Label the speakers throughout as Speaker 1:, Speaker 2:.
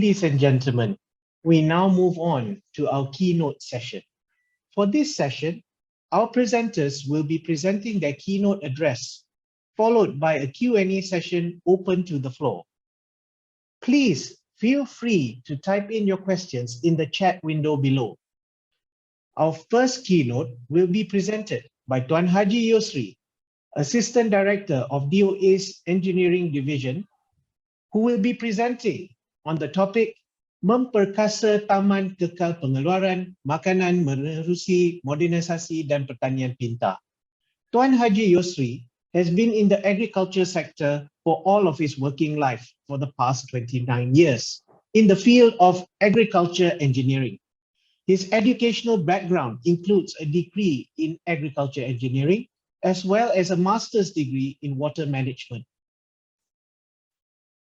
Speaker 1: Ladies and gentlemen, we now move on to our keynote session. For this session, our presenters will be presenting their keynote address, followed by a Q&A session open to the floor. Please feel free to type in your questions in the chat window below. Our first keynote will be presented by Tuan Haji Yusri, Assistant Director of DOA's Engineering Division, who will be presenting on the topic Memperkasa Taman Kekal Pengeluaran Makanan Menerusi Modernisasi dan Pertanian Pintar. Tuan Haji Yusri has been in the agriculture sector for all of his working life for the past 29 years in the field of agriculture engineering. His educational background includes a degree in agriculture engineering as well as a master's degree in water management.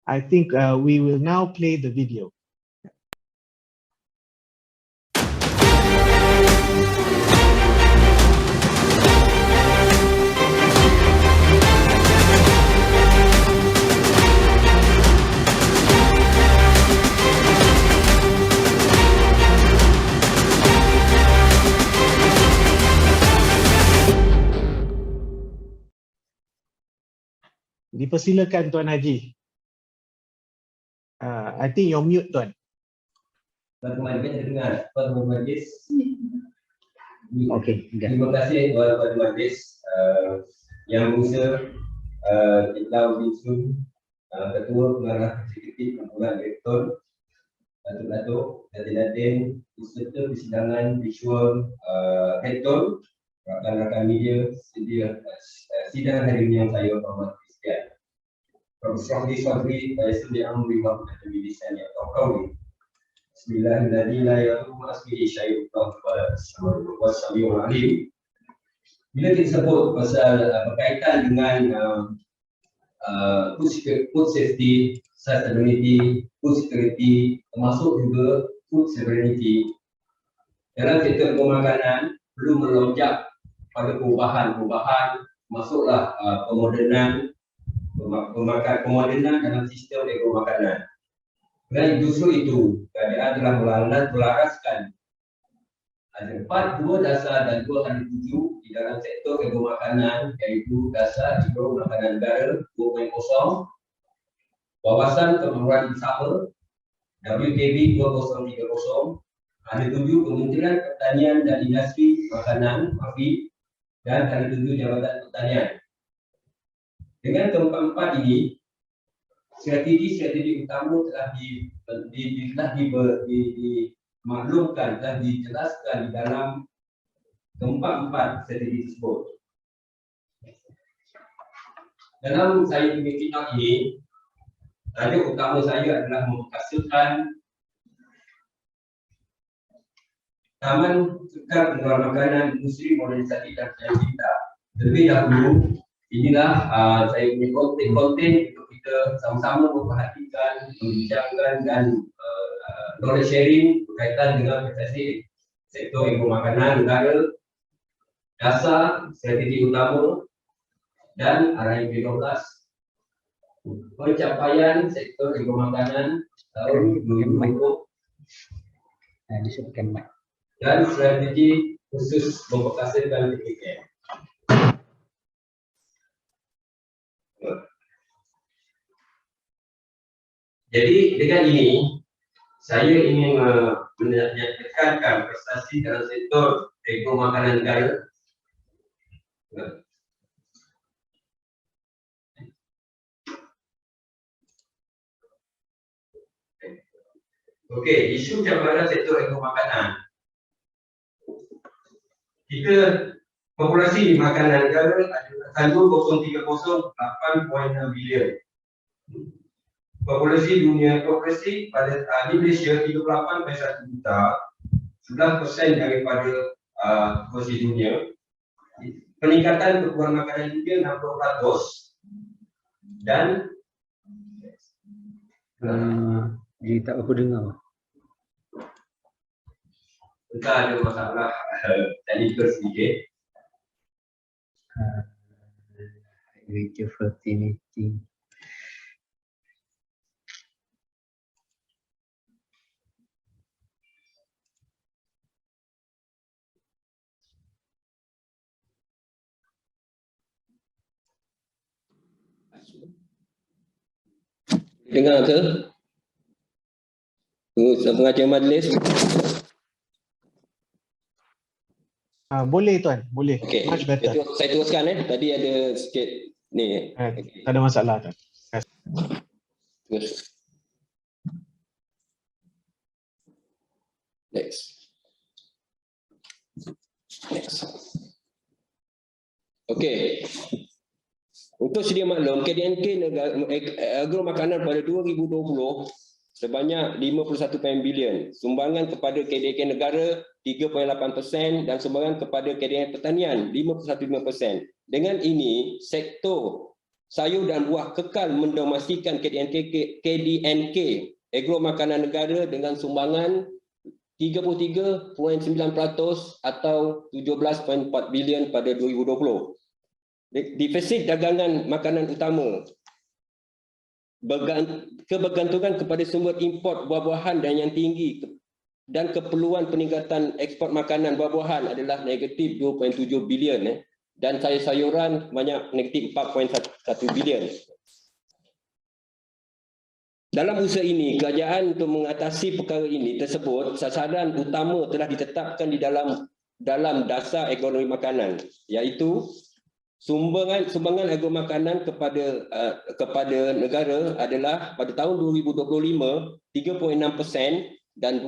Speaker 1: I think we will now play the video. Dipersilakan Tuan Haji. I think you're mute, Tuan.
Speaker 2: Tuan-tuan dengar, Tuan Majlis.
Speaker 1: Okay.
Speaker 2: Terima kasih Tuan Majlis yang berusaha Kitlau bin Sun, Ketua Pengarah Eksekutif Kumpulan Direktor, Datuk-Datuk, Datin-Datin, peserta persidangan visual rektor, rakan-rakan media, sidang hari ini yang saya hormati sekalian. Profesor Swadri, saya sendiri ambil pendidikan yang tahu. Bismillahirrahmanirrahim. Saya Wassalamualaikum. Bila kita sebut pasal berkaitan dengan food safety, sustainability, food security, termasuk juga food sovereignty, dalam sektor pemakanan perlu melonjak pada perubahan, masuklah pemodenan dalam sistem agromakanan. Dan justru itu, keadaan telah melaraskan ada 4 dasar dan 2 hal tuju di dalam sektor agromakanan, iaitu dasar agromakanan negara 2.0, wawasan keperluan usaha WKB 2030, ada 7 Kementerian Pertanian dan Industri Makanan (AFI) dan ada 7 Jabatan Pertanian. Dengan keempat-empat ini, strategi utama telah dimaklumkan, telah dijelaskan di dalam keempat-empat strategi tersebut. Dalam saya punya keynote ini, tajuk utama saya adalah menghasilkan Taman Kekal Pengeluaran Makanan Industri Modernisasi dan Pertanian Pintar. Terlebih dahulu, inilah saya punya konten untuk kita sama-sama memperhatikan, membincangkan dan knowledge sharing berkaitan dengan prestasi sektor agromakanan negara, dasar, strategi utama dan arahan 12, pencapaian sektor agromakanan tahun 2020 dan strategi khusus memperkasakan PKM. Jadi dengan ini saya ingin menekankan prestasi dalam sektor agromakanan negara. Okey, isu cabaran sektor agromakanan. Kita populasi makanan negara ada 2030 8.6 bilion. Populasi pada di Malaysia 38.1 juta, 9% daripada populasi dunia. Peningkatan keperluan makanan dunia 60% dan
Speaker 3: jadi tak apa dengar.
Speaker 2: kita ada masalah teknikal sedikit.
Speaker 3: Radio fertility.
Speaker 4: dengar ke? Pengacara majlis.
Speaker 1: Boleh Tuan, boleh.
Speaker 4: Okey.
Speaker 1: Much better.
Speaker 4: Saya teruskan Tadi ada sikit ni.
Speaker 1: Tak ada masalah Tuan.
Speaker 4: Terus. Next. Okey. Untuk sedia maklum, KDNK agro makanan pada 2020 sebanyak 51 bilion. Sumbangan kepada KDNK negara 3.8% dan sumbangan kepada KDNK pertanian 5.15%. Dengan ini, sektor sayur dan buah kekal mendomestikan KDNK agro makanan negara dengan sumbangan 33.9% atau 17.4 bilion pada 2020. Defisit dagangan makanan utama kebergantungan kepada sumber import buah-buahan dan yang tinggi dan keperluan peningkatan ekspor makanan buah-buahan adalah negatif 2.7 bilion dan sayur-sayuran banyak negatif 4.1 bilion. Dalam usaha ini, kerajaan untuk mengatasi perkara ini tersebut, sasaran utama telah ditetapkan di dalam dasar ekonomi makanan, iaitu sumbangan agro makanan kepada negara adalah pada tahun 2025 3.6% dan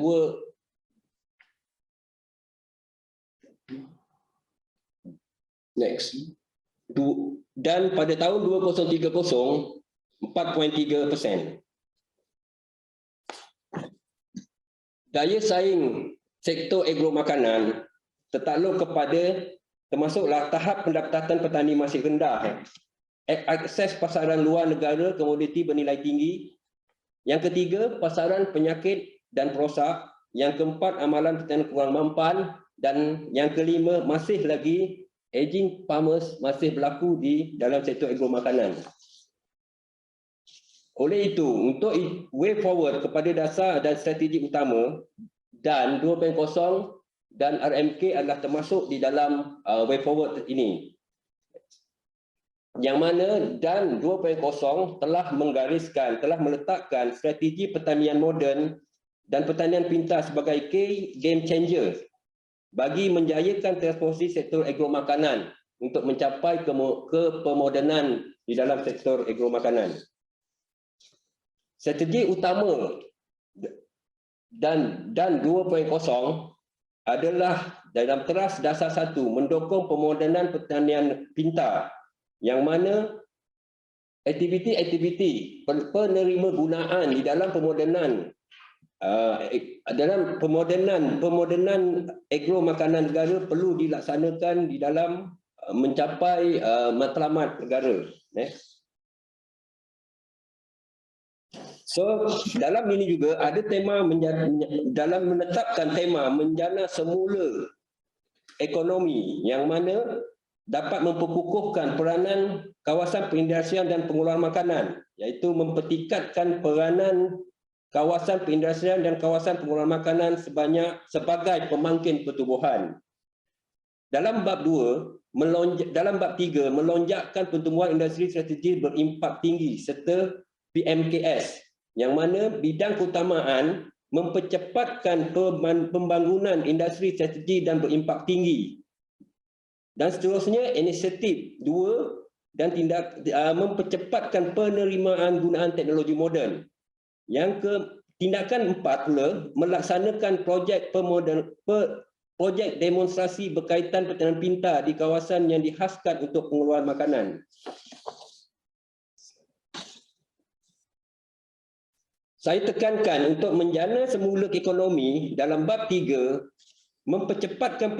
Speaker 4: dan pada tahun 2030 4.3%. Daya saing sektor agro makanan tertakluk kepada termasuklah tahap pendapatan petani masih rendah, akses pasaran luar negara komoditi bernilai tinggi, yang ketiga pasaran penyakit dan perosak, yang keempat amalan petani kurang mampan, dan yang kelima masih lagi aging farmers masih berlaku di dalam sektor agro makanan. Oleh itu, untuk way forward kepada dasar dan strategi utama dan 2.0 dan RMK adalah termasuk di dalam way forward ini. Yang mana dan 2.0 telah meletakkan strategi pertanian moden dan pertanian pintar sebagai key game changer bagi menjayakan transformasi sektor agro makanan untuk mencapai kepemodenan di dalam sektor agro makanan. Strategi utama dan 2.0 adalah dalam teras dasar satu mendukung pemodenan pertanian pintar, yang mana aktiviti-aktiviti penerima gunaan di dalam pemodenan agro makanan negara perlu dilaksanakan di dalam mencapai matlamat negara. So dalam ini juga ada tema dalam menetapkan tema menjana semula ekonomi, yang mana dapat memperkukuhkan peranan kawasan perindustrian dan pengeluaran makanan, iaitu mempertingkatkan peranan kawasan perindustrian dan kawasan pengeluaran makanan sebagai pemangkin pertumbuhan. Dalam bab 3 melonjakkan pertumbuhan industri strategi berimpak tinggi serta PMKS, yang mana bidang keutamaan mempercepatkan pembangunan industri strategi dan berimpak tinggi. Dan seterusnya inisiatif 2 dan mempercepatkan penerimaan gunaan teknologi moden. Tindakan 4 pula melaksanakan projek demonstrasi berkaitan pertanian pintar di kawasan yang dihaskan untuk pengeluaran makanan. Saya tekankan untuk menjana semula ekonomi dalam bab 3, mempercepatkan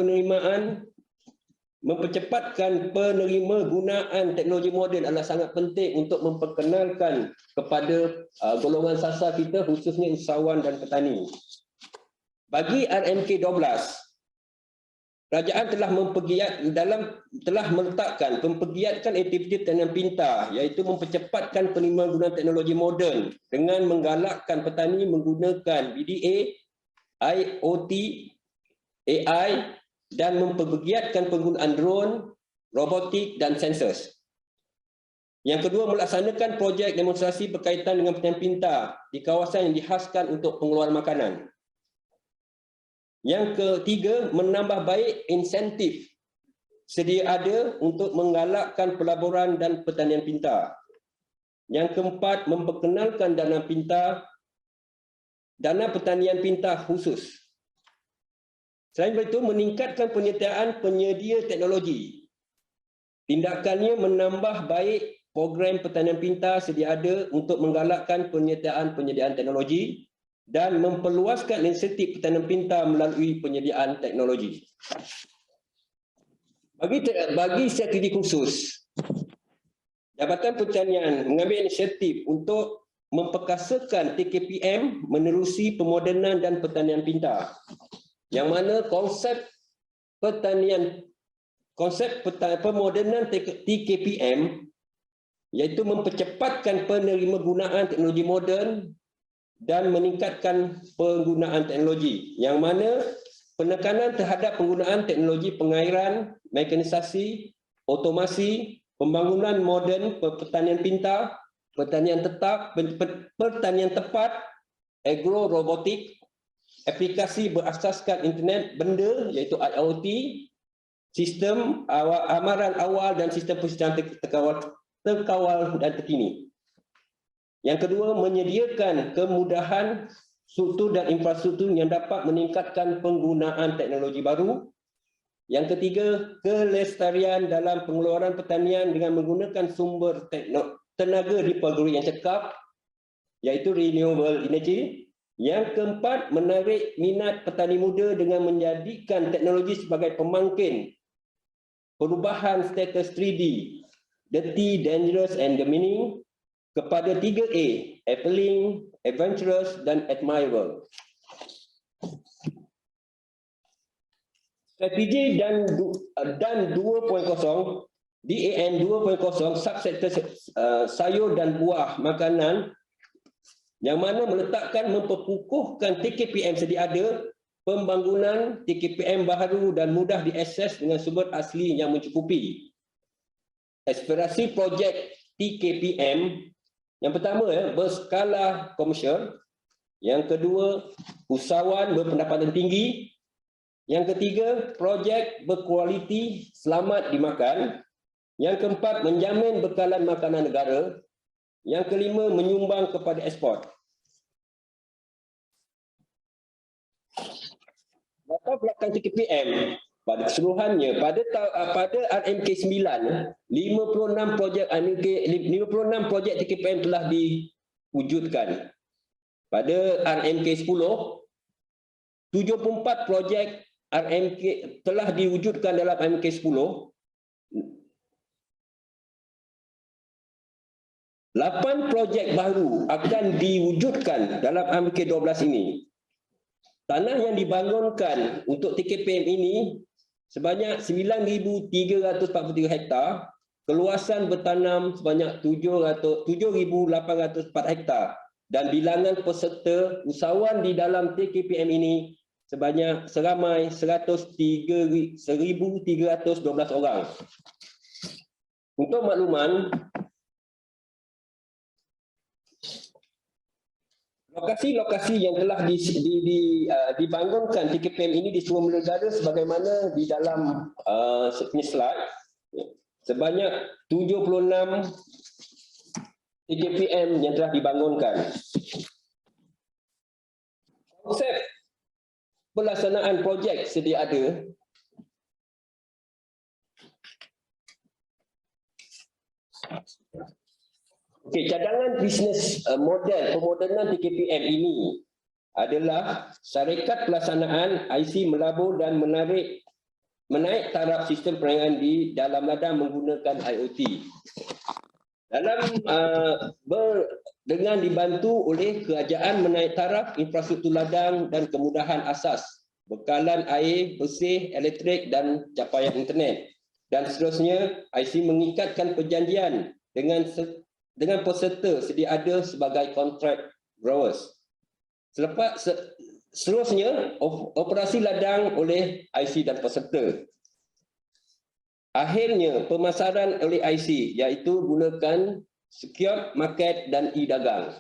Speaker 4: penerima gunaan teknologi moden adalah sangat penting untuk memperkenalkan kepada golongan sasar kita, khususnya usahawan dan petani. Bagi RMK 12, kerajaan telah meletakkan pempergiatan aktiviti pertanian pintar, iaitu mempercepatkan penerimaan gunaan teknologi moden dengan menggalakkan petani menggunakan BDA, IoT, AI dan mempergiatkan penggunaan drone, robotik dan sensors. Yang kedua, melaksanakan projek demonstrasi berkaitan dengan petanian pintar di kawasan yang dihaskan untuk pengeluaran makanan. Yang ketiga, menambah baik insentif sedia ada untuk menggalakkan pelaburan dan pertanian pintar. Yang keempat, memperkenalkan dana pertanian pintar khusus. Selain itu, meningkatkan penyertaan penyedia teknologi. Tindakannya menambah baik program pertanian pintar sedia ada untuk menggalakkan penyediaan teknologi dan memperluaskan insentif pertanian pintar melalui penyediaan teknologi. Bagi strategi khusus, Jabatan Pertanian mengambil inisiatif untuk memperkasakan TKPM menerusi pemodenan dan pertanian pintar, yang mana konsep pemodenan TKPM iaitu mempercepatkan penerima gunaan teknologi moden dan meningkatkan penggunaan teknologi, yang mana penekanan terhadap penggunaan teknologi pengairan, mekanisasi, otomasi, pembangunan moden pertanian pintar, pertanian tepat, agrorobotik, aplikasi berasaskan internet benda iaitu IoT, sistem amaran awal dan sistem persediaan terkawal dan terkini. Yang kedua, menyediakan kemudahan struktur dan infrastruktur yang dapat meningkatkan penggunaan teknologi baru. Yang ketiga, kelestarian dalam pengeluaran pertanian dengan menggunakan sumber tenaga dipelguri yang cekap, iaitu renewable energy. Yang keempat, menarik minat petani muda dengan menjadikan teknologi sebagai pemangkin perubahan status 3D, dirty, dangerous and demeaning, kepada 3A, appealing, adventurous dan admirable. Strategi dan 2.0, DAN 2.0, subsektor sayur dan buah makanan, yang mana meletakkan memperkukuhkan TKPM sedia ada, pembangunan TKPM baru dan mudah diakses dengan sumber asli yang mencukupi. Aspirasi projek TKPM, yang pertama berskala komersial, yang kedua usahawan berpendapatan tinggi, yang ketiga projek berkualiti selamat dimakan, yang keempat menjamin bekalan makanan negara, yang kelima menyumbang kepada ekspor. Latar belakang TKPM pada keseluruhannya, pada RMK 9, 56 projek TKPM telah diwujudkan. Pada RMK 10, 74 projek RMK telah diwujudkan dalam RMK 10. 8 projek baru akan diwujudkan dalam RMK 12 ini. Tanah yang dibangunkan untuk TKPM ini sebanyak 9,343 hektar, keluasan bertanam sebanyak 7,804 hektar dan bilangan peserta usahawan di dalam TKPM ini seramai 103,312 orang. Untuk makluman, lokasi-lokasi yang telah dibangunkan TKPM ini di seluruh negara sebagaimana di dalam slide, sebanyak 76 TKPM yang telah dibangunkan. Konsep pelaksanaan projek sedia ada. Okey, cadangan bisnes model pemodenan TKPM ini adalah syarikat pelaksanaan IC melabur dan menaik taraf sistem perniagaan di dalam ladang menggunakan IoT. Dengan dibantu oleh kerajaan menaik taraf infrastruktur ladang dan kemudahan asas, bekalan air bersih, elektrik dan capaian internet. Dan seterusnya, IC mengikatkan perjanjian dengan peserta sedia ada sebagai contract growers. Seterusnya, operasi ladang oleh IC dan peserta. Akhirnya, pemasaran oleh IC iaitu gunakan secured market dan e-dagang.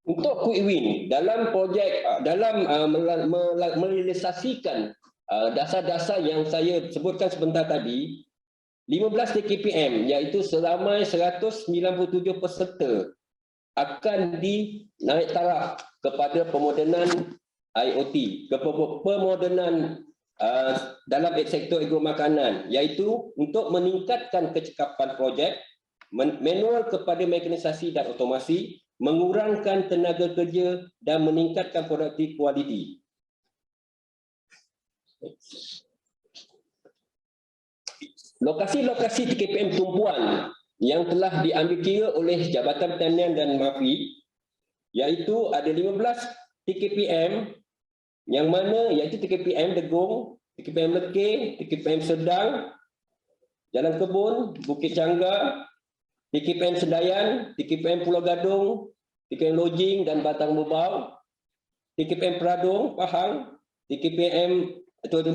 Speaker 4: Untuk quick win dalam projek merealisasikan dasar-dasar yang saya sebutkan sebentar tadi, 15 TKPM iaitu seramai 197 peserta akan dinaik taraf kepada pemodenan IoT, pemodenan dalam sektor agromakanan, iaitu untuk meningkatkan kecekapan projek, manual kepada mekanisasi dan otomasi, mengurangkan tenaga kerja dan meningkatkan produktif kualiti. Lokasi-lokasi TKPM tumpuan yang telah diambil kira oleh Jabatan Pertanian dan MAFI iaitu ada 15 TKPM yang mana iaitu TKPM Degung, TKPM Lekir, TKPM Sedang, Jalan Kebun, Bukit Canggar, TKPM Sedayan, TKPM Pulau Gadung, TKPM Lojing dan Batang Bubau, TKPM Peradung, Pahang, TKPM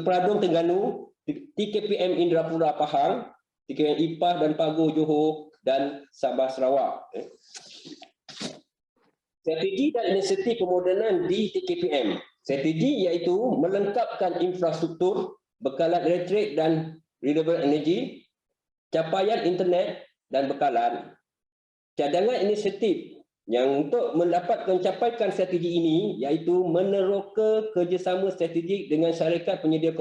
Speaker 4: Peradung Terengganu, TKPM Indrapura Pahang, TKPM Ipah dan Paguh Johor dan Sabah Sarawak. Strategi dan inisiatif pemodenan di TKPM. Strategi iaitu melengkapkan infrastruktur, bekalan elektrik dan renewable energy, capaian internet dan bekalan. Cadangan inisiatif yang untuk mendapatkan capaikan strategi ini iaitu meneroka kerjasama strategik dengan syarikat penyedia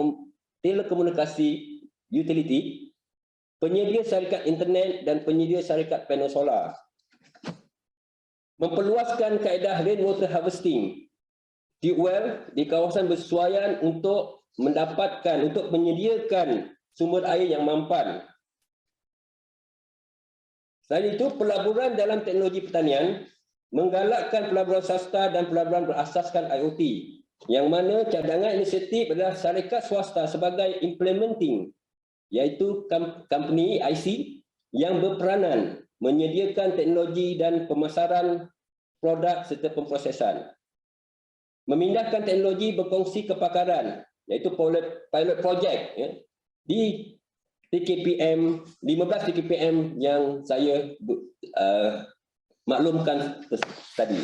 Speaker 4: telekomunikasi utility, penyedia syarikat internet dan penyedia syarikat panel solar. Memperluaskan kaedah rainwater harvesting, deep well di kawasan bersesuaian untuk menyediakan sumber air yang mampan. Selain itu, pelaburan dalam teknologi pertanian, menggalakkan pelaburan swasta dan pelaburan berasaskan IoT, yang mana cadangan inisiatif adalah syarikat swasta sebagai implementing, iaitu company IC yang berperanan menyediakan teknologi dan pemasaran produk serta pemprosesan. Memindahkan teknologi berkongsi kepakaran, iaitu pilot project di TKPM, 15 TKPM yang saya maklumkan tadi.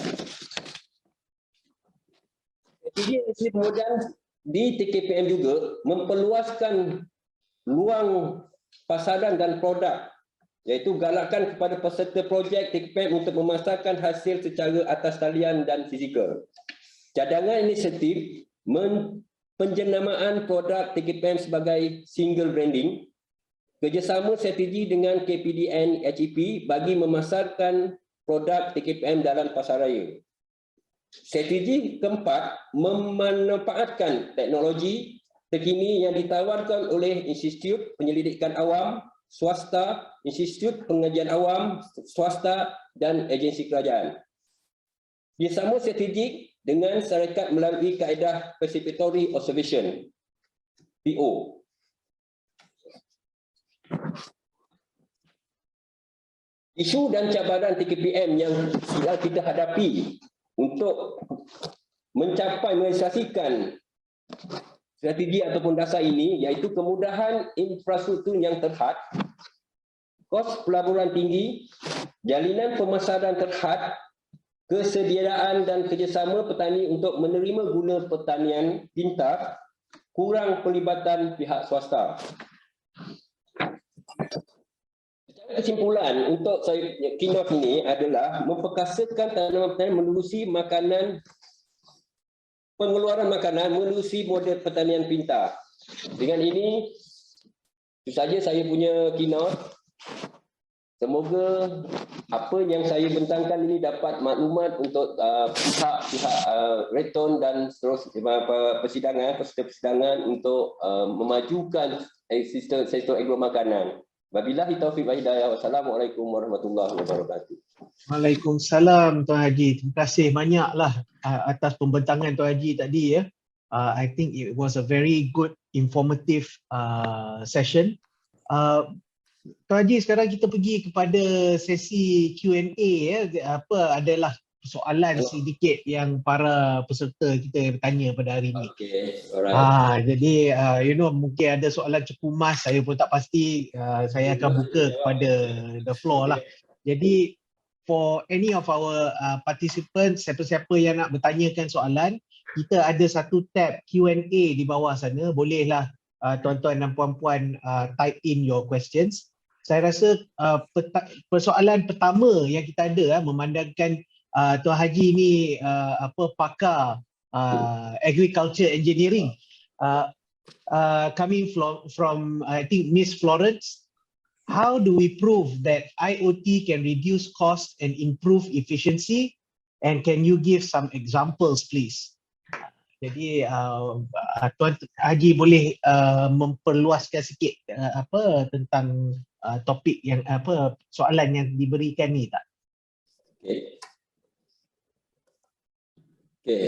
Speaker 4: Strategi kemudian di TKPM juga memperluaskan ruang pasaran dan produk, iaitu galakkan kepada peserta projek TKPM untuk memasarkan hasil secara atas talian dan fizikal. Cadangan inisiatif penjenamaan produk TKPM sebagai single branding, kerjasama strategi dengan KPDN HEP bagi memasarkan produk TKPM dalam pasaraya. Strategi keempat, memanfaatkan teknologi terkini yang ditawarkan oleh Institut Penyelidikan Awam, swasta, Institut Pengajian Awam, swasta dan agensi kerajaan. Kerjasama strategik dengan syarikat melalui kaedah Participatory Observation, PO. Isu dan cabaran TKPM yang kita hadapi untuk mencapai merealisasikan strategi ataupun dasar ini iaitu kemudahan infrastruktur yang terhad, kos pelaburan tinggi, jalinan pemasaran terhad, kesediaan dan kerjasama petani untuk menerima guna pertanian pintar, kurang pelibatan pihak swasta. Kesimpulan untuk saya keynote ini adalah memperkasakan tanaman pertanian menerusi makanan, pengeluaran makanan menerusi model pertanian pintar. Dengan ini, itu saja saya punya keynote. Semoga apa yang saya bentangkan ini dapat maklumat untuk pihak rektor dan seterusnya persidangan, peserta persidangan untuk memajukan sektor agromakanan. Wabillahi taufiq wa hidayah. Wassalamualaikum warahmatullahi wabarakatuh.
Speaker 1: Waalaikumsalam Tuan Haji. Terima kasih banyaklah atas pembentangan Tuan Haji tadi ya. I think it was a very good informative session. Tuan Haji, sekarang kita pergi kepada sesi Q&A ya. Adalah soalan sedikit yang para peserta kita bertanya pada hari ini.
Speaker 4: Okay, alright.
Speaker 1: Jadi mungkin ada soalan cukup mas, saya pun tak pasti. Saya akan buka kepada the floor lah. Jadi for any of our participants, siapa-siapa yang nak bertanyakan soalan, kita ada satu tab Q&A di bawah sana. Bolehlah tuan-tuan dan puan-puan type in your questions. Saya rasa persoalan pertama yang kita ada memandangkan Tuan Haji ni pakar agriculture engineering, coming from I think Miss Florence. How do we prove that IoT can reduce cost and improve efficiency? And can you give some examples, please? Jadi Tuan Haji boleh memperluaskan sikit tentang topik yang soalan yang diberikan ni tak?
Speaker 4: Okay,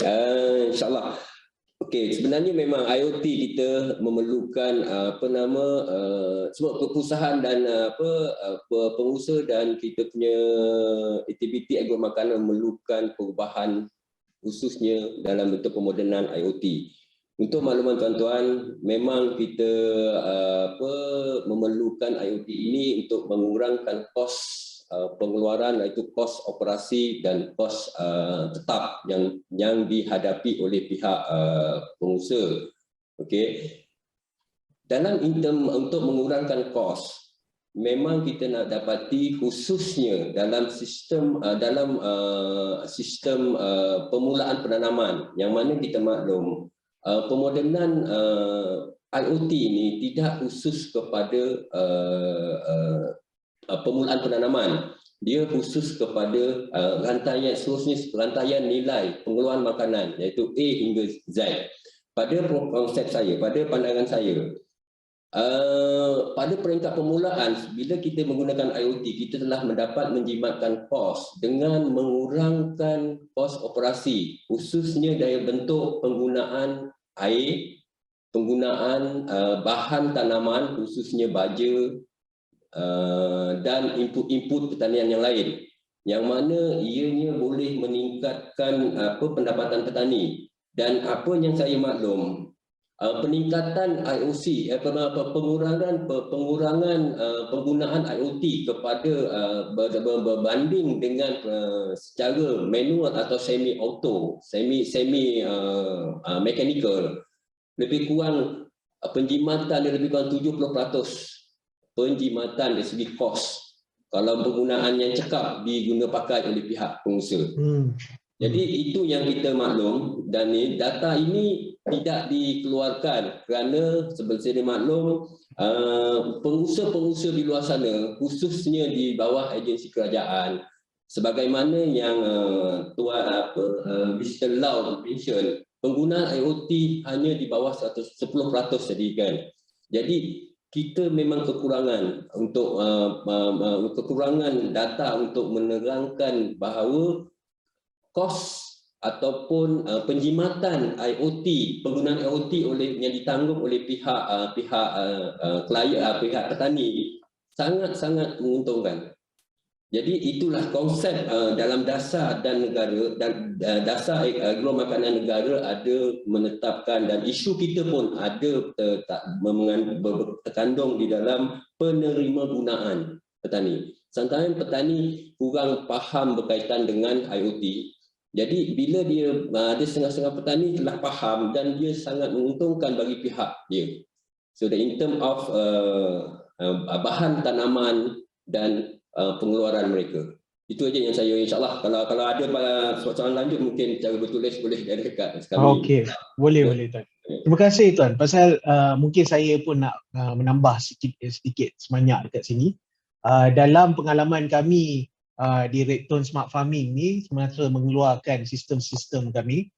Speaker 4: insyaAllah. Okay, sebenarnya memang IoT kita memerlukan semua perusahaan dan pengusaha dan kita punya aktiviti agro makanan memerlukan perubahan khususnya dalam bentuk pemodenan IoT. Untuk makluman tuan-tuan, memang kita memerlukan IoT ini untuk mengurangkan kos pengeluaran, iaitu kos operasi dan kos tetap yang dihadapi oleh pihak pengusaha. Okey. Dalam untuk mengurangkan kos, memang kita nak dapati khususnya dalam sistem pemulaan penanaman, yang mana kita maklum pemodenan IoT ini tidak khusus kepada pemulaan penanaman. Dia khusus kepada rantaian nilai pengeluaran makanan, iaitu A hingga Z. Pada konsep saya, pada pandangan saya, pada peringkat permulaan, bila kita menggunakan IoT, kita telah mendapat menjimatkan kos dengan mengurangkan kos operasi, khususnya dari bentuk penggunaan air, penggunaan bahan tanaman khususnya baja dan input-input pertanian yang lain, yang mana ianya boleh meningkatkan pendapatan petani. Dan apa yang saya maklum, peningkatan IOC, pengurangan penggunaan IoT kepada berbanding dengan secara manual atau semi auto, semi mechanical, lebih kurang penjimatan dia lebih kurang 70% penjimatan dari segi kos kalau penggunaan yang cekap diguna pakai oleh pihak pengusaha. Jadi itu yang kita maklum, dan data ini tidak dikeluarkan kerana seperti maklum pengusaha-pengusaha di luar sana, khususnya di bawah agensi kerajaan, sebagaimana yang Mr. Lau mention, penggunaan IoT hanya di bawah 10% jadikan. Jadi kita memang kekurangan untuk kekurangan data untuk menerangkan bahawa kos ataupun penjimatan IoT, penggunaan IoT yang ditanggung oleh pihak petani sangat-sangat menguntungkan. Jadi itulah konsep dalam dasar dan negara, dan dasar agro makanan negara ada menetapkan, dan isu kita pun ada terkandung di dalam penerima gunaan petani. Sometimes petani kurang faham berkaitan dengan IoT. Jadi bila dia ada setengah-setengah petani telah faham dan dia sangat menguntungkan bagi pihak dia. So in term of bahan tanaman dan pengeluaran mereka. Itu aja yang saya, insyaAllah kalau ada soalan lanjut mungkin cara bertulis boleh dari dekat kami.
Speaker 1: Okey, boleh Tuan. Terima kasih Tuan. Pasal mungkin saya pun nak menambah sedikit sebanyak dekat sini. Dalam pengalaman kami di Redtone Smart Farming ni, semasa mengeluarkan sistem-sistem kami,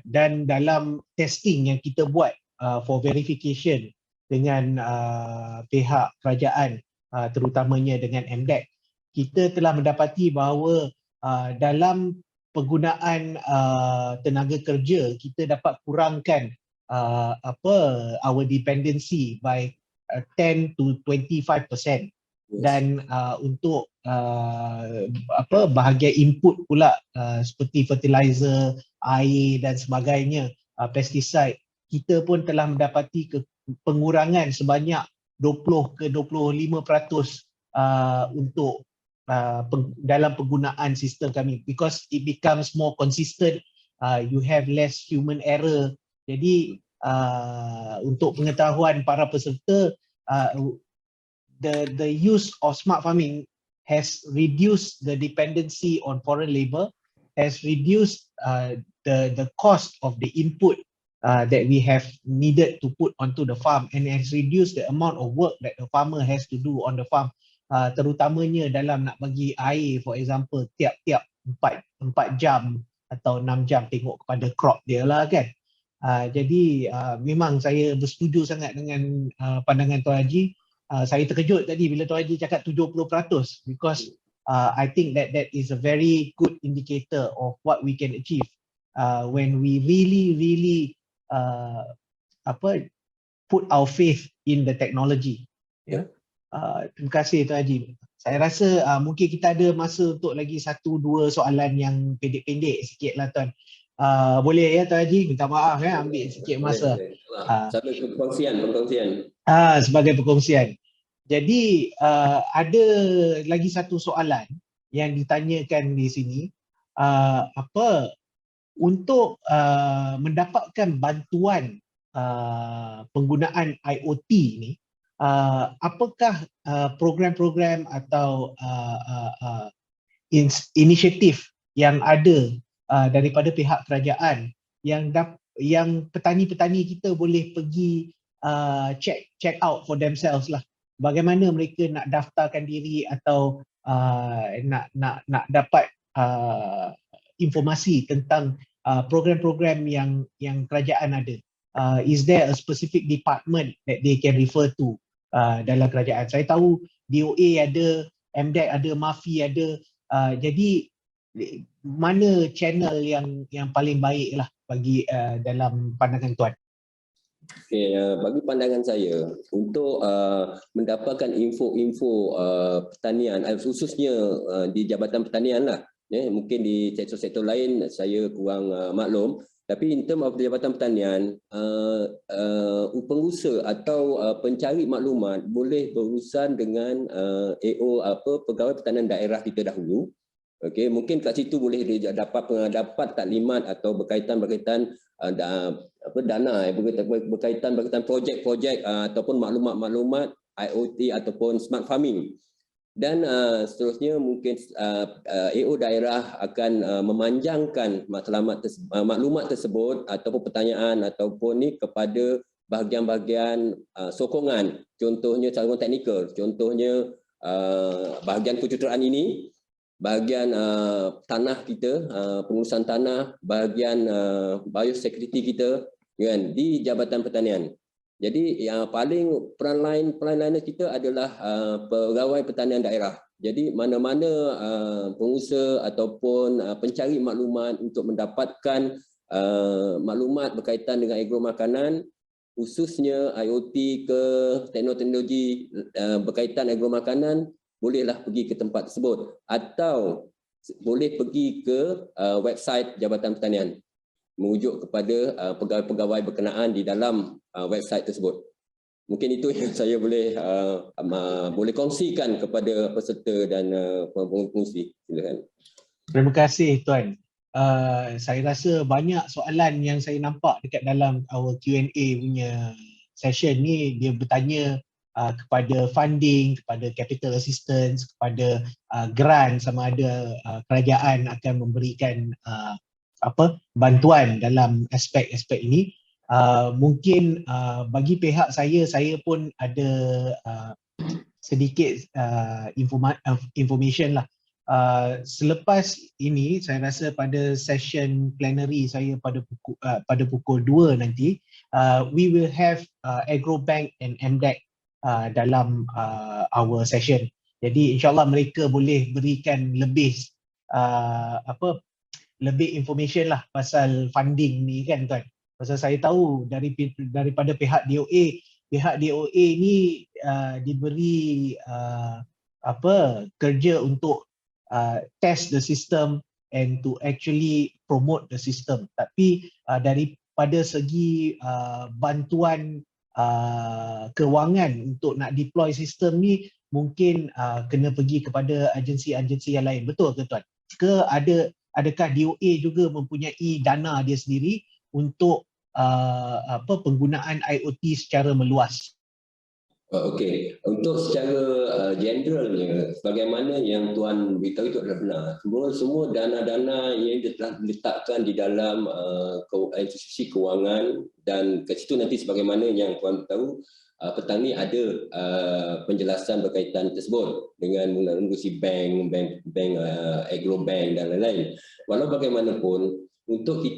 Speaker 1: dan dalam testing yang kita buat for verification dengan pihak kerajaan, terutamanya dengan MDEC, kita telah mendapati bahawa dalam penggunaan tenaga kerja, kita dapat kurangkan our dependency by 10 to 25%. dan untuk bahagian input pula seperti fertilizer, air dan sebagainya, pesticide, kita pun telah mendapati pengurangan sebanyak 20 ke 25% untuk dalam penggunaan sistem kami, because it becomes more consistent, you have less human error. Jadi untuk pengetahuan para peserta, the use of smart farming has reduced the dependency on foreign labor, has reduced the cost of the input that we have needed to put onto the farm, and has reduced the amount of work that the farmer has to do on the farm, terutamanya dalam nak bagi air, for example, tiap-tiap 4 jam atau 6 jam, tengok kepada crop dia lah kan. Jadi memang saya bersetuju sangat dengan pandangan Tuan Haji. Saya terkejut tadi bila Tuan Haji cakap 70%, because I think that is a very good indicator of what we can achieve when we really put our faith in the technology.
Speaker 4: Ya.
Speaker 1: Terima kasih Tuan Haji. Saya rasa mungkin kita ada masa untuk lagi 1-2 soalan yang pendek-pendek sikit lah Tuan. Boleh ya Tuan Haji? Minta maaf ya, ambil sikit masa.
Speaker 4: Sebagai perkongsian.
Speaker 1: Sebagai perkongsian. Jadi ada lagi satu soalan yang ditanyakan di sini, untuk mendapatkan bantuan penggunaan IoT ni, apakah program-program atau inisiatif yang ada daripada pihak kerajaan yang petani-petani kita boleh pergi check out for themselves lah. Bagaimana mereka nak daftarkan diri atau nak dapat informasi tentang program-program yang kerajaan ada. Is there a specific department that they can refer to dalam kerajaan? Saya tahu DOA ada, MDEC ada, MAFI ada. Jadi mana channel yang paling baik lah bagi dalam pandangan Tuan?
Speaker 4: Okay, bagi pandangan saya, untuk mendapatkan info-info pertanian, khususnya di Jabatan Pertanian lah, mungkin di sektor-sektor lain saya kurang maklum, tapi in term of Jabatan Pertanian, pengusaha atau pencari maklumat boleh berurusan dengan Pegawai Pertanian Daerah kita dahulu. Okey, mungkin kat situ boleh dia dapat taklimat atau berkaitan dana, berkaitan projek-projek ataupun maklumat-maklumat IoT ataupun smart farming. Dan seterusnya mungkin AO daerah akan memanjangkan maklumat tersebut ataupun pertanyaan ataupun ni kepada bahagian-bahagian sokongan, contohnya sokongan teknikal, contohnya bahagian kejuruteraan ini, bahagian tanah kita, pengurusan tanah, bahagian biosecurity kita kan, di Jabatan Pertanian. Jadi yang paling peran lain kita adalah pegawai pertanian daerah. Jadi mana-mana pengusaha ataupun pencari maklumat untuk mendapatkan maklumat berkaitan dengan agro makanan, khususnya IoT ke teknologi berkaitan agro makanan, bolehlah pergi ke tempat tersebut atau boleh pergi ke website Jabatan Pertanian, merujuk kepada pegawai-pegawai berkenaan di dalam website tersebut. Mungkin itu yang saya boleh kongsikan kepada peserta dan pengurusi. Silakan.
Speaker 1: Terima kasih Tuan. Saya rasa banyak soalan yang saya nampak dekat dalam our Q&A punya session ni, dia bertanya kepada funding, kepada capital assistance, kepada grant, sama ada kerajaan akan memberikan bantuan dalam aspek-aspek ini. Mungkin bagi pihak saya pun ada sedikit information lah. Selepas ini, saya rasa pada session plenary saya pada pukul 2 nanti, we will have Agrobank and MDEC dalam our session. Jadi insyaAllah mereka boleh berikan lebih information lah pasal funding ni kan Tuan. Pasal saya tahu daripada pihak DOA ni diberi kerja untuk test the system and to actually promote the system. Tapi daripada segi bantuan kewangan untuk nak deploy sistem ni, mungkin kena pergi kepada agensi-agensi yang lain. Betul ke tuan? Ke adakah DOA juga mempunyai dana dia sendiri untuk penggunaan IoT secara meluas?
Speaker 4: Okey, untuk secara generalnya, sebagaimana yang Tuan beritahu itu adalah benar. Semua dana-dana yang telah diletakkan di dalam institusi kewangan, dan ke situ nanti sebagaimana yang Tuan tahu, petang ni ada penjelasan berkaitan tersebut dengan mengurusi bank, agro bank dan lain-lain. Walau bagaimanapun, untuk di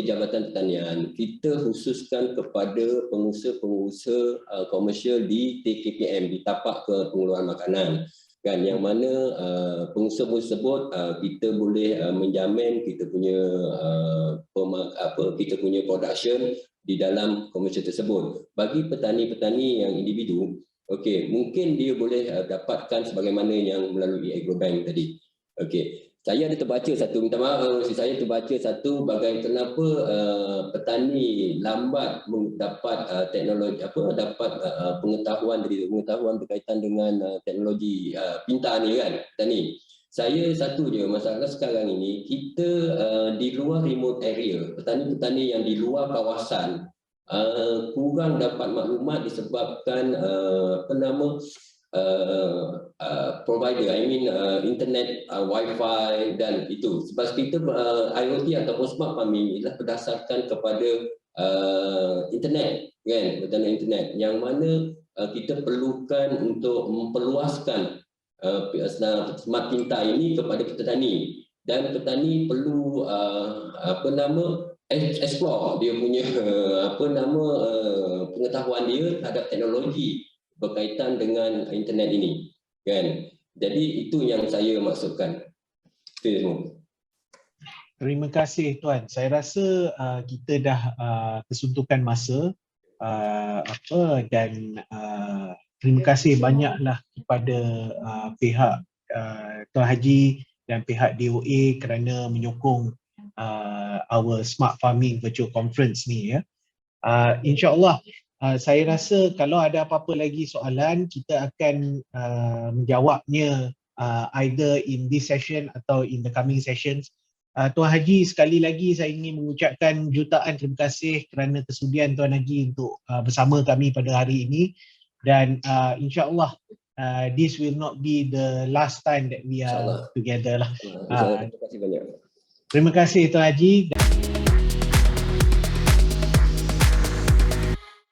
Speaker 4: Jabatan Pertanian, kita khususkan kepada pengusaha-pengusaha komersial di TKPM, di tapak pengeluaran makanan. Kan, yang mana pengusaha tersebut kita boleh menjamin kita punya production di dalam komersial tersebut. Bagi petani-petani yang individu, okey, mungkin dia boleh dapatkan sebagaimana yang melalui agrobank tadi. Okey. Saya ada terbaca satu, minta maaf, saya terbaca satu kenapa petani lambat mendapat teknologi pengetahuan berkaitan dengan teknologi pintar ni kan, petani. Saya satu je masalah sekarang ini, kita di luar remote area, petani-petani yang di luar kawasan kurang dapat maklumat disebabkan provider, internet, wifi dan itu. Sebab kita IoT ataupun smart farming ialah berdasarkan kepada internet, kan, internet, yang mana kita perlukan untuk memperluaskan smart pintar ini kepada petani, dan petani perlu explore dia punya pengetahuan dia terhadap teknologi berkaitan dengan internet ini, kan. Jadi itu yang saya maksudkan. Itu semua.
Speaker 1: Terima kasih tuan. Saya rasa kita dah kesuntukan masa dan terima kasih banyaklah kepada pihak Tuan Haji dan pihak DOA kerana menyokong our Smart Farming Virtual Conference ni ya. InsyaAllah saya rasa kalau ada apa-apa lagi soalan, kita akan menjawabnya either in this session atau in the coming sessions. Tuan Haji, sekali lagi saya ingin mengucapkan jutaan terima kasih kerana kesudian Tuan Haji untuk bersama kami pada hari ini, dan insyaAllah this will not be the last time that we are together lah.
Speaker 4: Terima kasih banyak.
Speaker 1: Terima kasih Tuan Haji.